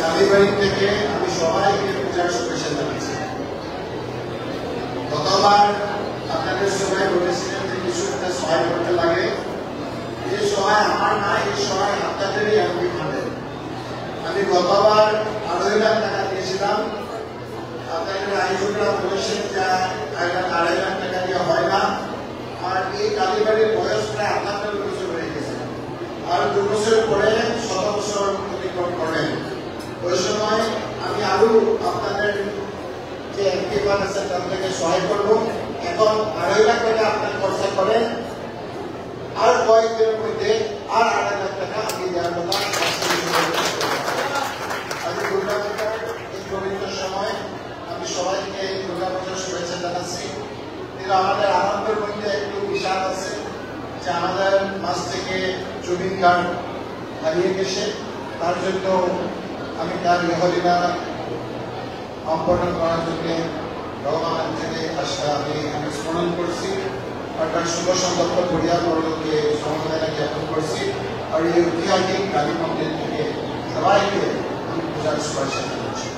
কালীবাড়ি থেকে আমি সবাইকে পূজার শুভেচ্ছা জানাচ্ছি। গতবার আপনাদের সবাই বলেছিলেন যে কিছু একটা সহায় করতে লাগে, এই সহায় আমার না, এই সহায় আপনাদেরই এমপি ফান্ডের। আমি গতবার 2.5 লাখ টাকা দিয়েছিলাম, আপনাদের আয়োজকরা বলেছেন যে 2.5 লাখ টাকা দিয়ে হয় না, আর এই কালীবাড়ির বয়স প্রায় 78 বছর হয়ে গেছে, আর 2 বছর পরে 100 বছর অতিক্রম করবেন। ওই সময় আমি আরো আপনাদের যে এমপি ফান্ড আছে তার থেকে সহায় করবো। এখন 2.5 লাখ টাকা আপনার খরচা করেন, আর কয়েকদিনের মধ্যে আর 2.5 লাখ টাকা আমি দেওয়ার কথা। আমি দুর্গা পূজার এই পবিত্র সময় আমি সবাইকে দুর্গা পূজার শুভেচ্ছা জানাচ্ছি। কিন্তু আমাদের আনন্দের মধ্যে একটু বিষাদ আছে যে আমাদের মাঝ থেকে জুবিন গার্গ হারিয়ে গেছে। তার জন্য আমি তার ইহলীলা সম্পন্ন করার জন্য ভগবানের থেকে আশা আমি স্মরণ করছি, আর তার শুভ সংকল্প পরিবার বর্গকে সমবেদনা জ্ঞাপন করছি। আর এই ঐতিহাসিক কালী মন্দির থেকে সবাইকে আমি পূজার শুভেচ্ছা জানাচ্ছি।